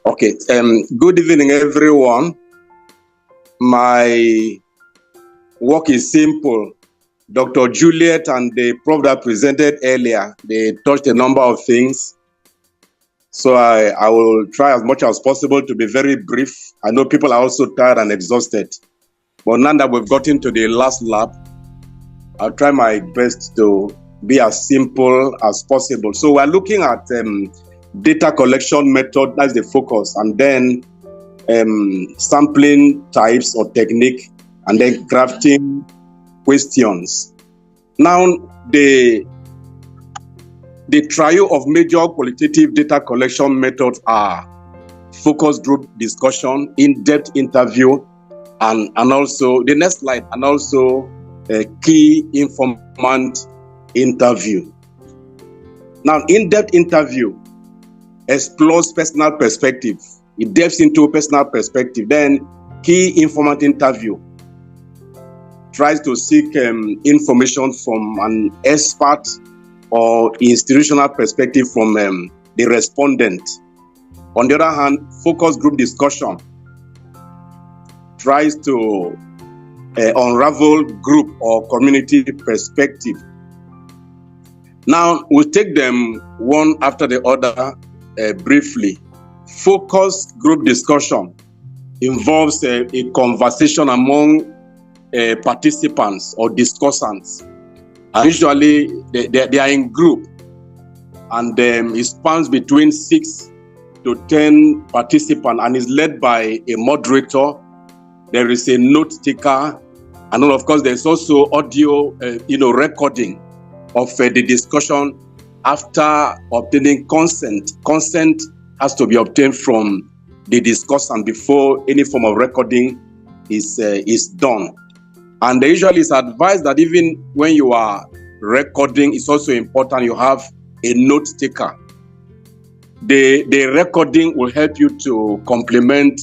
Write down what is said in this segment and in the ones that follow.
Okay. Good evening, everyone. My work is simple. Dr. Juliet and the prof that presented earlier, they touched a number of things. So I will try as much as possible to be very brief. I know people are also tired and exhausted. But now that we've gotten to the last lap, I'll try my best to be as simple as possible. So we're looking at data collection method, that's the focus, and then sampling types or technique, and then crafting questions. Now, the trio of major qualitative data collection methods are focus group discussion, in-depth interview, and also the next slide, and also a key informant interview. Now, in-depth interview explores personal perspective. It delves into personal perspective. Then key informant interview tries to seek information from an expert or institutional perspective from the respondent. On the other hand, focus group discussion tries to unravel group or community perspective. Now, we'll take them one after the other briefly. Focus group discussion involves a conversation among participants or discussants. And usually they are in group, and it spans between 6 to 10 participants and is led by a moderator. There is a note taker, and then of course there's also audio recording of the discussion after obtaining consent. Consent has to be obtained from the discussant before any form of recording is done. And usually it's advised that even when you are recording, it's also important you have a note taker. The recording will help you to complement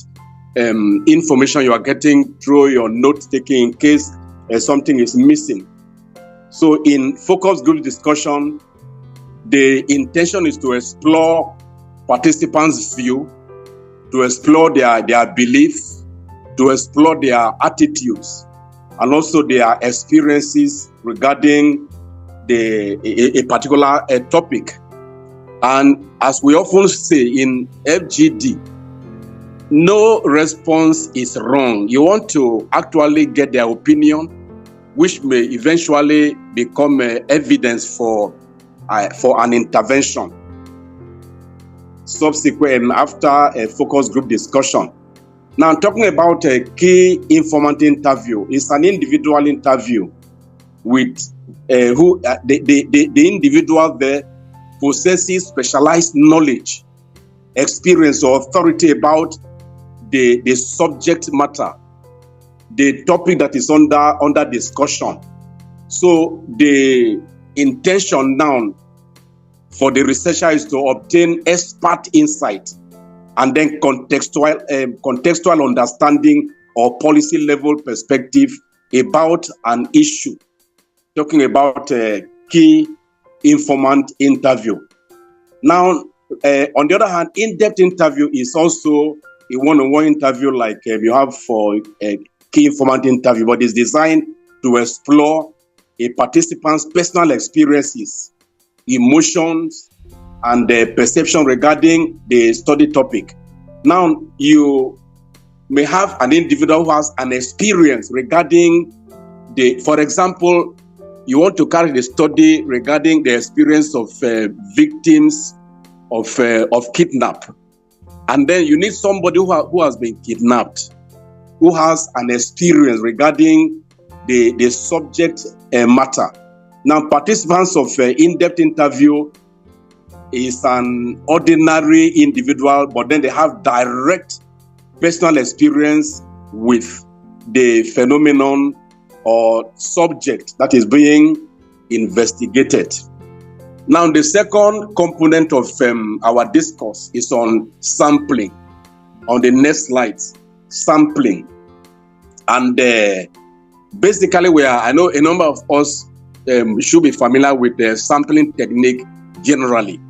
information you are getting through your note taking in case something is missing. So in focus group discussion, the intention is to explore participants' view, to explore their belief, to explore their attitudes, and also their experiences regarding a particular topic. And as we often say in FGD, no response is wrong. You want to actually get their opinion, which may eventually become evidence for an intervention subsequent after a focus group discussion. Now, I'm talking about a key informant interview. It's an individual interview with the individual there possesses specialized knowledge, experience, or authority about the subject matter, the topic that is under discussion. So the intention now for the researcher is to obtain expert insight and then contextual understanding or policy level perspective about an issue. Talking about a key informant interview. Now, on the other hand, in-depth interview is also a one-on-one interview like you have for a key informant interview, but it's designed to explore a participant's personal experiences, emotions, and perception regarding the study topic. Now, you may have an individual who has an experience regarding for example, you want to carry the study regarding the experience of victims of kidnap. And then you need somebody who has been kidnapped, who has an experience regarding the subject matter. Now, participants of in-depth interview is an ordinary individual, but then they have direct personal experience with the phenomenon or subject that is being investigated. Now, the second component of our discourse is on sampling. On the next slide, sampling. And basically, I know a number of us should be familiar with the sampling technique generally.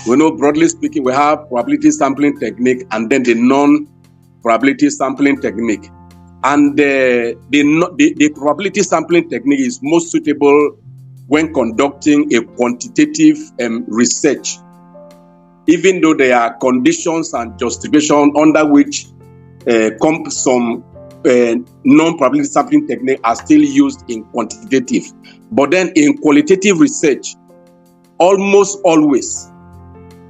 We know, broadly speaking, we have probability sampling technique and then the non-probability sampling technique. And the probability sampling technique is most suitable when conducting a quantitative research, even though there are conditions and justification under which some non-probability sampling technique are still used in quantitative. But then in qualitative research, almost always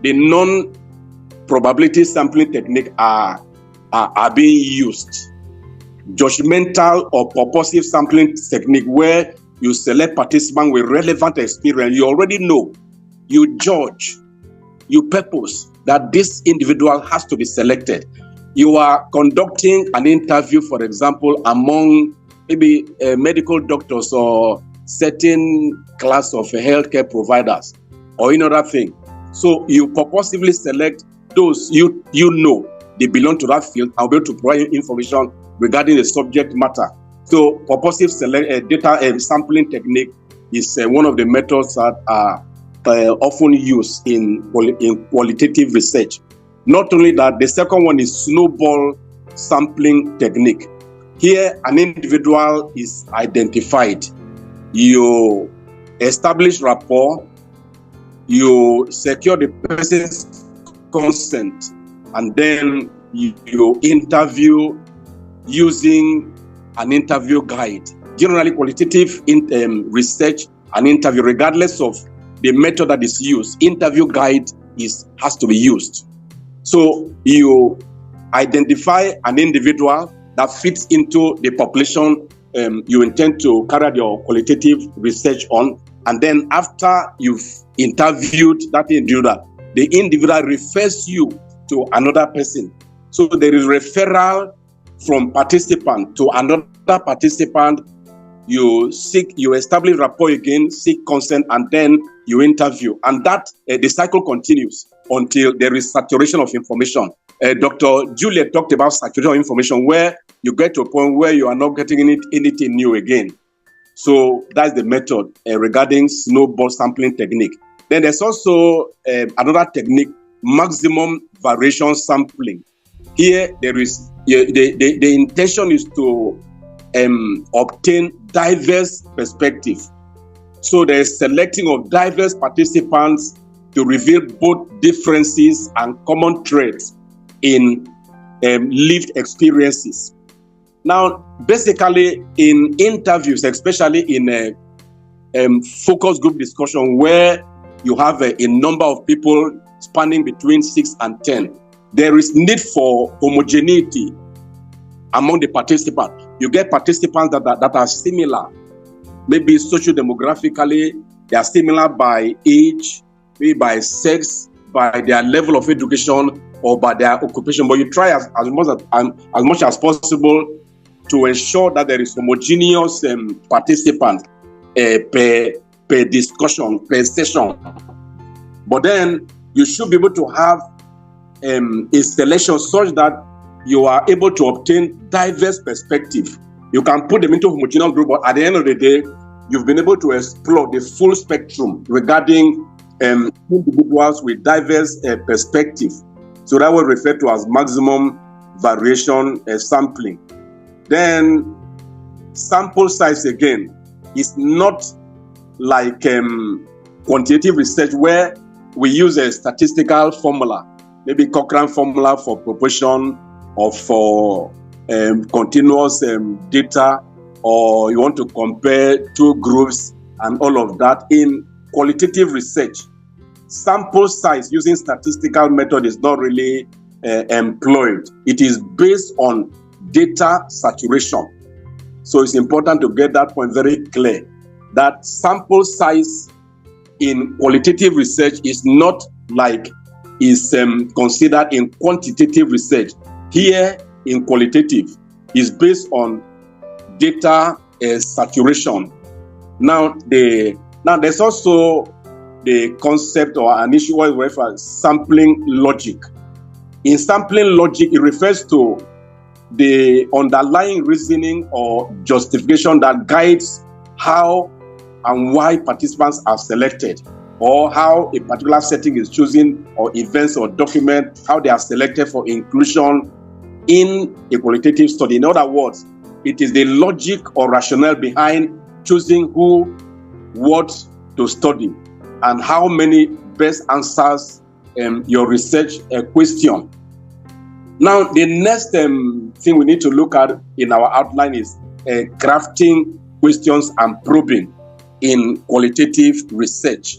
the non-probability sampling technique are being used. Judgmental or purposive sampling technique, where you select participants with relevant experience. You already know, you judge, you purpose that this individual has to be selected. You are conducting an interview, for example, among maybe medical doctors or certain class of healthcare providers or another thing. So you purposively select those you know they belong to that field and be able to provide information regarding the subject matter. So purposive data sampling technique is one of the methods that are often used in qualitative research. Not only that, the second one is snowball sampling technique. Here, an individual is identified. You establish rapport, you secure the person's consent, and then you interview using an interview guide. Generally, qualitative research and interview, regardless of the method that is used, interview guide has to be used. So you identify an individual that fits into the population you intend to carry your qualitative research on, and then after you've interviewed that individual, the individual refers you to another person. So there is referral from participant to another participant. You establish rapport again, seek consent, and then you interview. And that the cycle continues until there is saturation of information. Dr. Juliet talked about saturation of information, where you get to a point where you are not getting anything new again. So that's the method regarding snowball sampling technique. Then there's also another technique, maximum variation sampling. Here, there is the intention is to obtain diverse perspective. So there's selecting of diverse participants to reveal both differences and common traits in lived experiences. Now, basically, in interviews, especially in a focus group discussion where you have a number of people spanning between 6 and 10, there is need for homogeneity among the participants. You get participants that are similar, maybe socio-demographically, they are similar by age, maybe by sex, by their level of education, or by their occupation. But you try as much as possible to ensure that there is homogeneous participants per discussion, per session. But then you should be able to have a selection such that you are able to obtain diverse perspective. You can put them into homogeneous group, but at the end of the day, you've been able to explore the full spectrum regarding individuals with diverse perspective. So that was referred to as maximum variation sampling. Then sample size again is not like quantitative research where we use a statistical formula, maybe Cochrane formula for proportion or for continuous data, or you want to compare two groups and all of that. In qualitative research, sample size using statistical method is not really employed. It is based on data saturation. So it's important to get that point very clear, that sample size in qualitative research is not like is considered in quantitative research. Here in qualitative is based on data saturation. Now there's also the concept or an issue where we refer to sampling logic. In sampling logic, it refers to the underlying reasoning or justification that guides how and why participants are selected. or how a particular setting is chosen, or events or documents, how they are selected for inclusion in a qualitative study. In other words, it is the logic or rationale behind choosing who, what to study, and how many best answers your research question. Now, the next thing we need to look at in our outline is crafting questions and probing in qualitative research.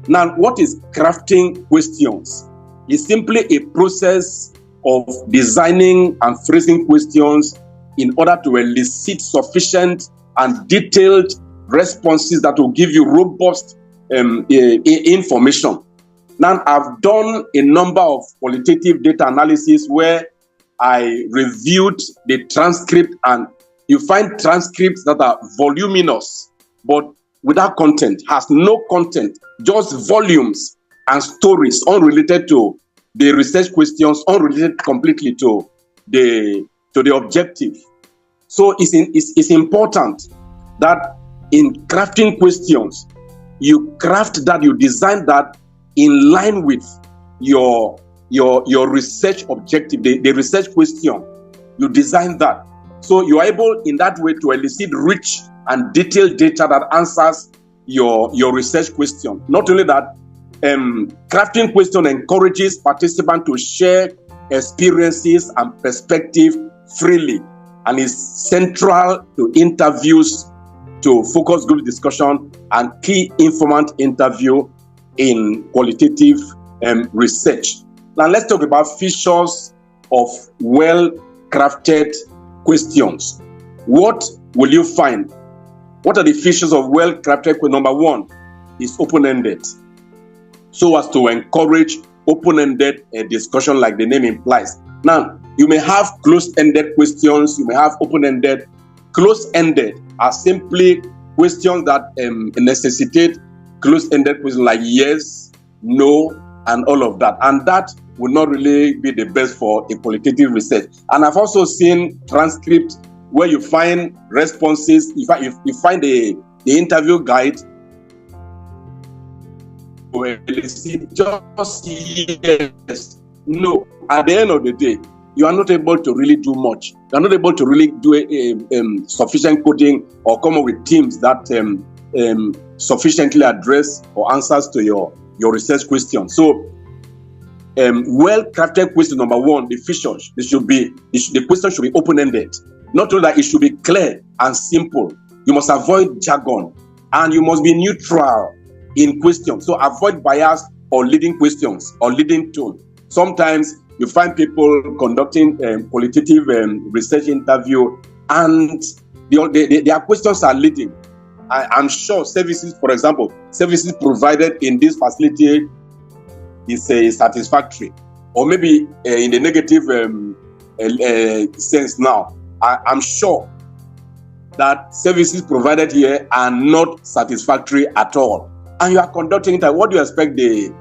Now, what is crafting questions? It's simply a process of designing and phrasing questions in order to elicit sufficient and detailed responses that will give you robust information. Now, I've done a number of qualitative data analysis where I reviewed the transcript, and you find transcripts that are voluminous, but without content, has no content, just volumes and stories unrelated to the research questions, unrelated completely to the objective. So it's important that in crafting questions, you craft that, you design that in line with your research objective, the research question. You design that. So you are able in that way to elicit rich and detailed data that answers your research question. Not only that, crafting question encourages participants to share experiences and perspective freely, and is central to interviews, to focus group discussion, and key informant interview in qualitative research. Now let's talk about features of well-crafted questions. What will you find? What are the features of well-crafted questions? Number one is open-ended, so as to encourage open-ended discussion, like the name implies. Now, you may have closed-ended questions, you may have open-ended. Closed-ended are simply questions that necessitate closed-ended questions like yes, no, and all of that. And that will not really be the best for a qualitative research. And I've also seen transcripts where you find responses, you find the interview guide, just yes, no. At the end of the day, you are not able to really do much. You are not able to really do sufficient coding or come up with teams that sufficiently address or answers to your research question. So, well-crafted question number one, the features, the question should be open-ended. Not only that, it should be clear and simple. You must avoid jargon, and you must be neutral in questions. So avoid bias or leading questions or leading tone. Sometimes you find people conducting qualitative research interview, and their questions are leading. I'm sure services, for example, services provided in this facility is satisfactory, or maybe in the negative sense. Now, I'm sure that services provided here are not satisfactory at all, and you are conducting it. What do you expect the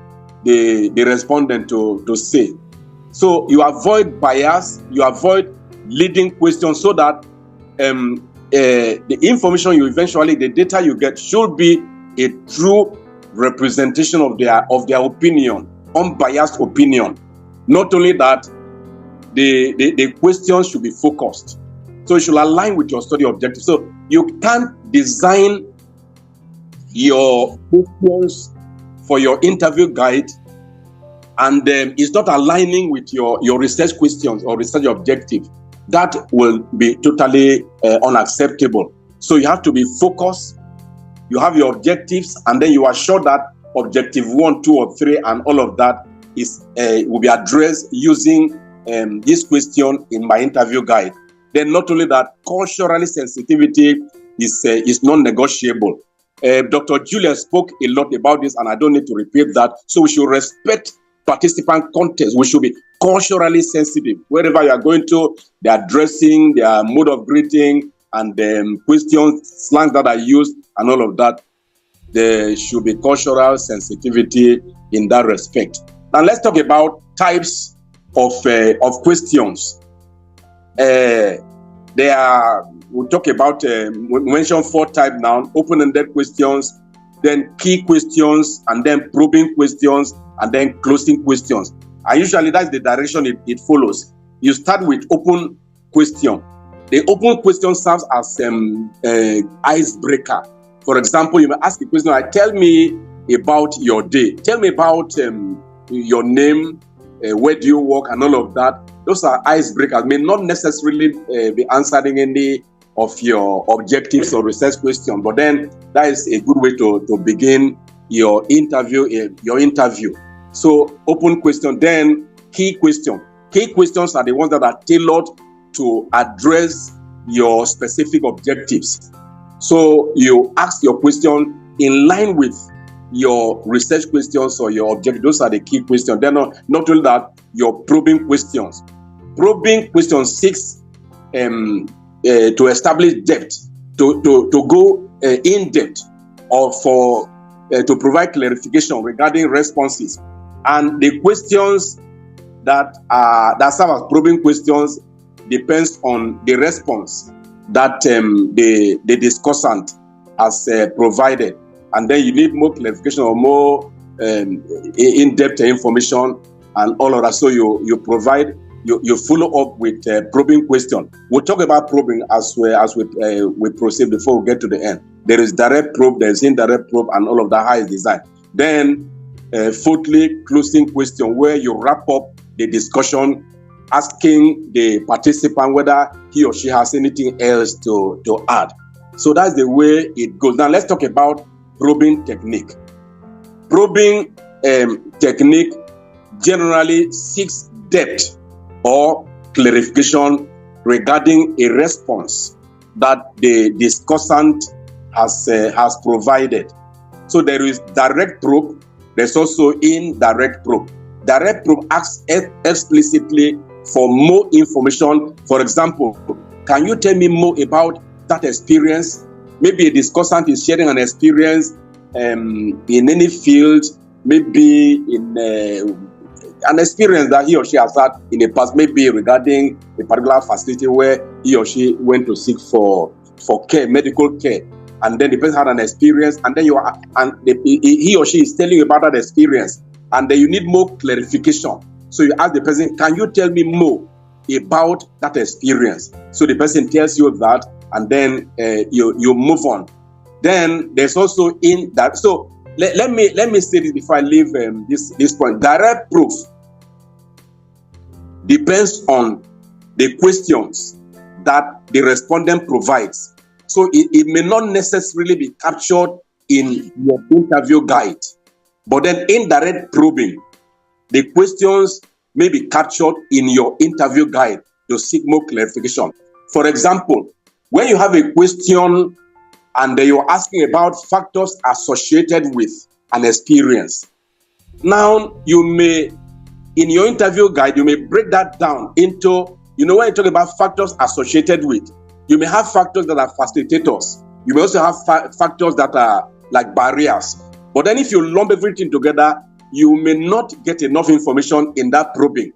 respondent to say? So you avoid bias, you avoid leading questions, so that the information you eventually, the data you get, should be a true representation of their opinion, unbiased opinion. Not only that, the questions should be focused. So it should align with your study objective. So you can't design your questions for your interview guide, and it's not aligning with your research questions or research objective. That will be totally unacceptable. So you have to be focused. You have your objectives, and then you are sure that objective 1, 2, or 3, and all of that will be addressed using this question in my interview guide. Then not only that, cultural sensitivity is non-negotiable. Dr. Julia spoke a lot about this, and I don't need to repeat that. So we should respect participant context. We should be culturally sensitive. Wherever you are going to, their dressing, their mode of greeting, and questions, slangs that are used, and all of that, there should be cultural sensitivity in that respect. Now let's talk about types of questions. We'll talk about, we mentioned 4 types now: open-ended questions, then key questions, and then probing questions, and then closing questions. And usually that's the direction it follows. You start with open question. The open question serves as icebreaker. For example, you may ask a question like, tell me about your day. Tell me about your name, where do you work, and all of that. Those are icebreakers. May not necessarily be answering any of your objectives or research questions, but then that is a good way to begin your interview. So open question, then key question. Key questions are the ones that are tailored to address your specific objectives. So you ask your question in line with your research questions or your objectives. Those are the key questions. Then not only that, your probing questions. Probing questions seeks to establish depth, to go in depth, or to provide clarification regarding responses. And the questions that serve as probing questions depends on the response that the discussant has provided. And then you need more clarification or more in-depth information and all of that. So you provide, you follow up with probing question. We'll talk about probing as we proceed before we get to the end. There is direct probe, there is indirect probe, and all of that, how it's designed. Then, fourthly, closing question, where you wrap up the discussion, asking the participant whether he or she has anything else to add. So that's the way it goes. Now let's talk about probing technique. Probing technique generally seeks depth or clarification regarding a response that the discussant has provided. So there is direct probe, there's also indirect probe. Direct probe asks explicitly for more information. For example, can you tell me more about that experience? Maybe a discussant is sharing an experience in any field, maybe in an experience that he or she has had in the past, maybe regarding a particular facility where he or she went to seek for care, medical care, and then the person had an experience, and then he or she is telling you about that experience, and then you need more clarification. So you ask the person, can you tell me more about that experience? So the person tells you that, and then you move on. Then there's also in that. So let me say this before I leave this point. Direct proof depends on the questions that the respondent provides. So it may not necessarily be captured in your interview guide, but then indirect probing, the questions may be captured in your interview guide to seek more clarification. For example, when you have a question and you're asking about factors associated with an experience, now you may, in your interview guide, you may break that down into, when you talk about factors associated with, you may have factors that are facilitators. You may also have factors that are like barriers. But then if you lump everything together, you may not get enough information in that probing.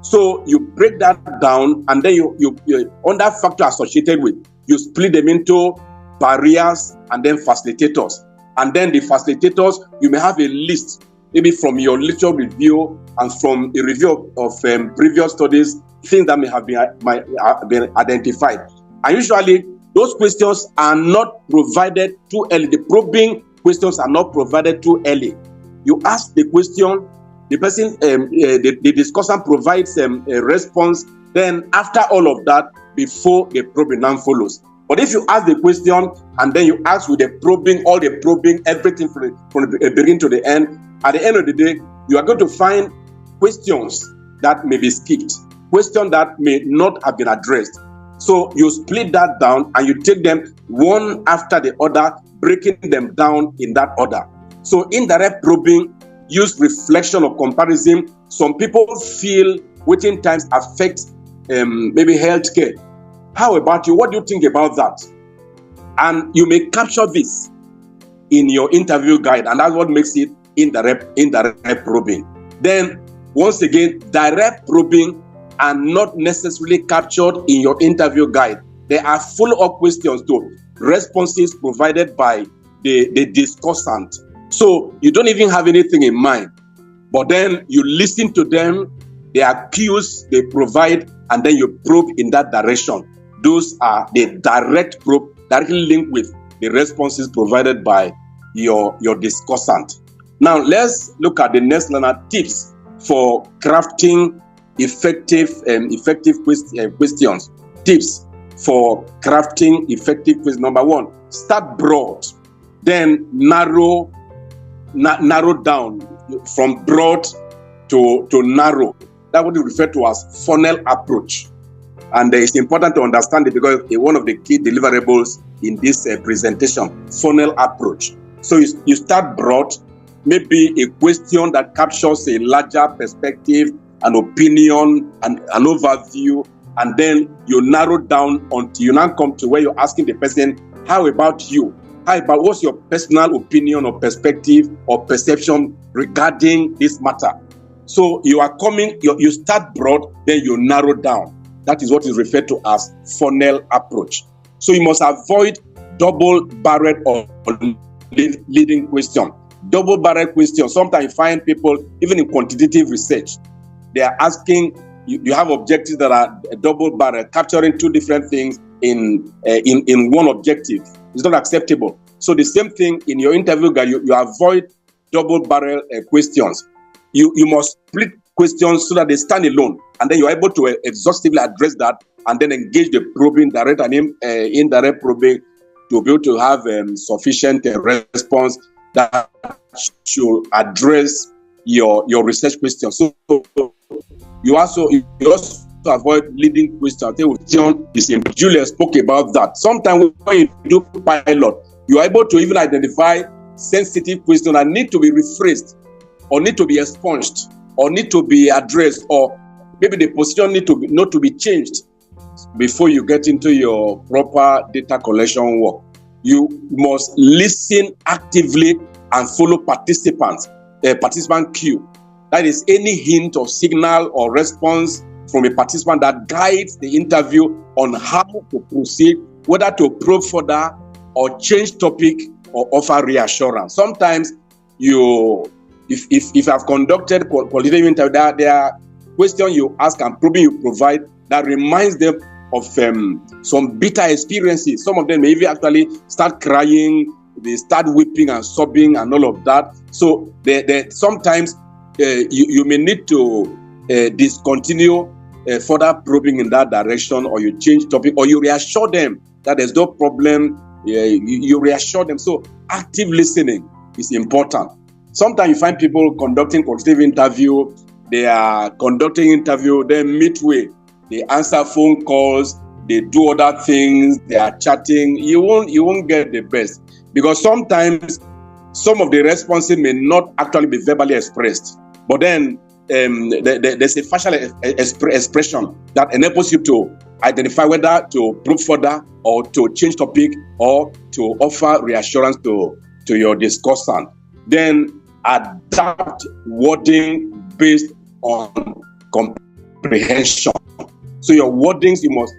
So you break that down, and then you on that factor associated with, you split them into barriers and then facilitators. And then the facilitators, you may have a list, maybe from your literature review and from a review of previous studies, things that may have been identified. And usually, those questions are not provided too early. The probing questions are not provided too early. You ask the question, the person, the discussant provides a response. Then after all of that, before the probing now follows. But if you ask the question and then you ask with the probing, all the probing, everything from the beginning to the end, at the end of the day, you are going to find questions that may be skipped, questions that may not have been addressed. So you split that down and you take them one after the other, breaking them down in that order. So indirect probing use reflection or comparison. Some people feel waiting times affect maybe healthcare. How about you? What do you think about that? And you may capture this in your interview guide, and that's what makes it indirect probing. Then, once again, direct probing are not necessarily captured in your interview guide. There are follow-up questions to responses provided by the discussant. So you don't even have anything in mind, but then you listen to them, the cues they provide, and then you probe in that direction. Those are the direct probe, directly linked with the responses provided by your discussant. Now let's look at the next learner tips for crafting effective questions. Tips for crafting effective questions. Number one, start broad, then narrow down from broad to narrow. That's what we refer to as funnel approach. And it's important to understand it because it's one of the key deliverables in this presentation, funnel approach. So you start broad, maybe a question that captures a larger perspective, an opinion, and an overview, and then you narrow down until you now come to where you're asking the person, how about you? How about what's your personal opinion or perspective or perception regarding this matter? So you are coming, you start broad, then you narrow down. That is what is referred to as funnel approach. So you must avoid double-barreled or leading question. Double-barreled question. Sometimes you find people, even in quantitative research, they are asking, you have objectives that are double-barreled, capturing two different things in one objective. It's not acceptable. So the same thing in your interview guide, you avoid double-barreled questions. You must split questions so that they stand alone, and then you're able to exhaustively address that, and then engage the probing, direct and indirect probing, to be able to have sufficient response that should address your research questions. So you also avoid leading questions. Julia spoke about that. Sometimes when you do pilot, you are able to even identify sensitive questions that need to be rephrased, or need to be expunged, or need to be addressed, or maybe the position not to be changed before you get into your proper data collection work. You must listen actively and follow participant cue. That is any hint or signal or response from a participant that guides the interview on how to proceed, whether to probe further or change topic or offer reassurance. Sometimes if I've conducted qualitative interview, there are questions you ask and probing you provide that reminds them of some bitter experiences. Some of them may even actually start crying, they start weeping and sobbing and all of that. So sometimes you may need to discontinue further probing in that direction, or you change topic, or you reassure them that there's no problem. You reassure them. So active listening is important. Sometimes you find people conducting qualitative interview, they are conducting interview, then midway, they answer phone calls, they do other things, they are chatting. You won't get the best, because sometimes some of the responses may not actually be verbally expressed, but then there's a facial expression that enables you to identify whether to probe further or to change topic or to offer reassurance to your discussant. Then adapt wording based on comprehension. So your wordings, you must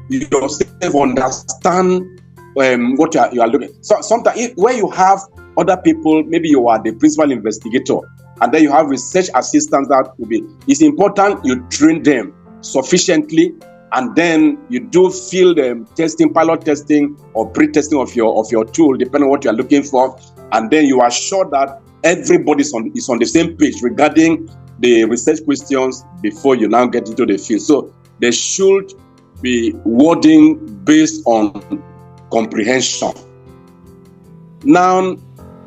yourself understand what you are looking. So sometimes where you have other people, maybe you are the principal investigator, and then you have research assistants that will be. It's important you train them sufficiently, and then you do field testing, pilot testing, or pre-testing of your tool, depending on what you are looking for, and then you are sure that everybody is on the same page regarding the research questions before you now get into the field. So there should be wording based on comprehension. Now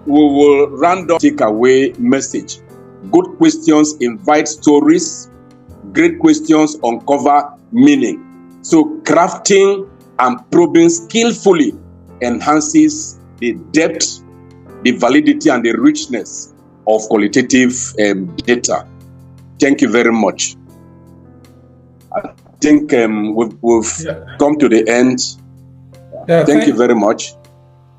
we will round up takeaway message. Good questions invite stories. Great questions uncover meaning. So crafting and probing skillfully enhances the depth, the validity, and the richness of qualitative data. Thank you very much. I think we've come to the end. Yeah, thank you very much.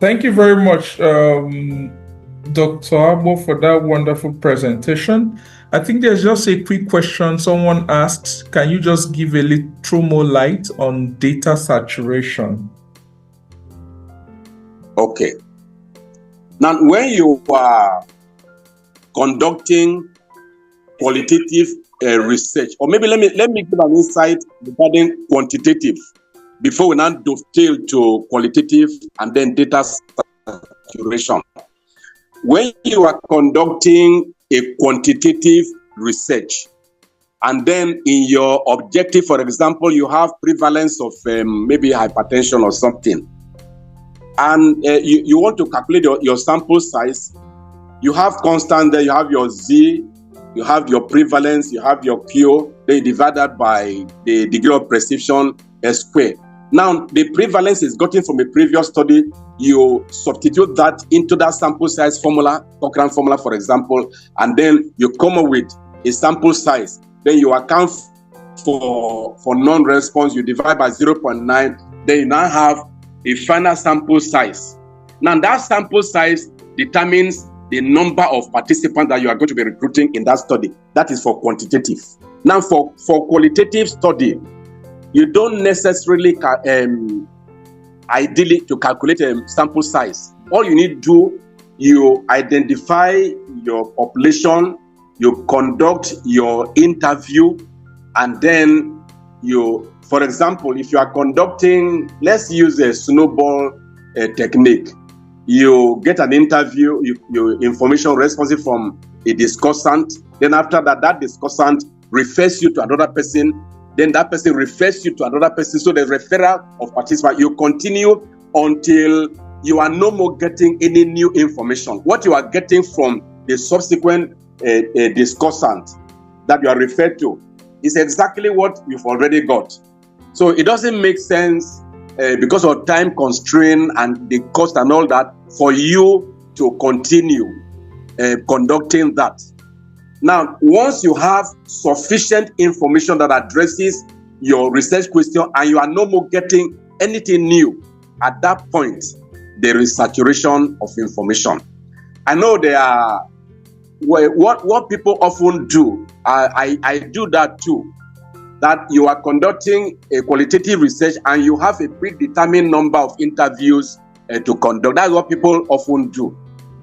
Thank you very much, Dr. Abo, for that wonderful presentation. I think there's just a quick question someone asks. Can you just give a little more light on data saturation? Okay. Now, when you are conducting qualitative research, or maybe let me give an insight regarding quantitative before we now dovetail to qualitative and then data saturation. When you are conducting a quantitative research, and then in your objective, for example, you have prevalence of maybe hypertension or something, and you want to calculate your sample size, you have constant there, you have your Z, you have your prevalence, you have your Q, then you divide that by the degree of precision square. Now, the prevalence is gotten from a previous study. You substitute that into that sample size formula, Cochrane formula, for example, and then you come up with a sample size. Then you account for non-response, you divide by 0.9, then you now have a final sample size. Now, that sample size determines the number of participants that you are going to be recruiting in that study. That is for quantitative. Now, for qualitative study, you don't necessarily ideally to calculate a sample size. All you need to do, you identify your population, you conduct your interview, and then you, for example, if you are conducting, let's use a snowball technique. You get an interview, you information responsive from a discussant. Then after that, that discussant refers you to another person. Then that person refers you to another person. So the referral of participants, you continue until you are no more getting any new information. What you are getting from the subsequent discussant that you are referred to is exactly what you've already got. So it doesn't make sense because of time constraint and the cost and all that for you to continue conducting that. Now, once you have sufficient information that addresses your research question and you are no more getting anything new, at that point, there is saturation of information. I know there are, what people often do, I do that too, that you are conducting a qualitative research and you have a predetermined number of interviews to conduct. That's what people often do.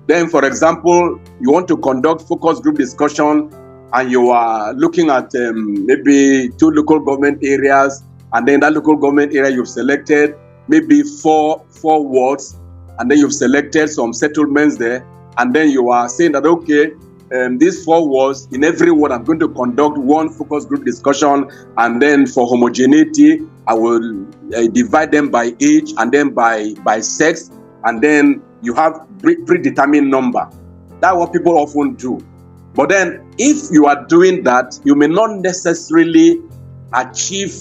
Then, for example, you want to conduct focus group discussion and you are looking at maybe 2 local government areas, and then that local government area you've selected maybe four wards, and then you've selected some settlements there, and then you are saying that, okay, these 4 wards, in every ward I'm going to conduct 1 focus group discussion, and then for homogeneity I will divide them by age and then by sex, and then you have predetermined number. That's what people often do. But then if you are doing that, you may not necessarily achieve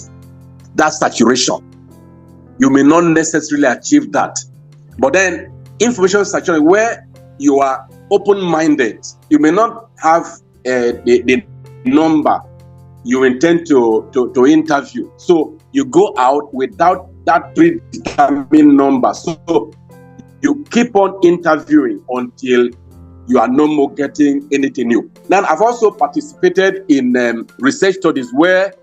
that saturation. You may not necessarily achieve that. But then information saturation, where you are open-minded, you may not have the number you intend to interview. So you go out without that predetermined number. So you keep on interviewing until you are no more getting anything new. Now, I've also participated in research studies where,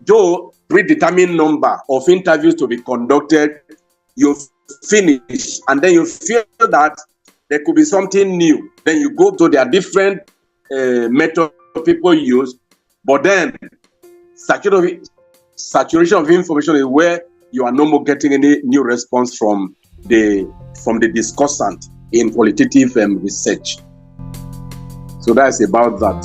though predetermined number of interviews to be conducted, you finish, and then you feel that there could be something new. Then you go to their different methods people use, but then saturation of information is where you are no more getting any new response from the discussant in qualitative research. So that's about that.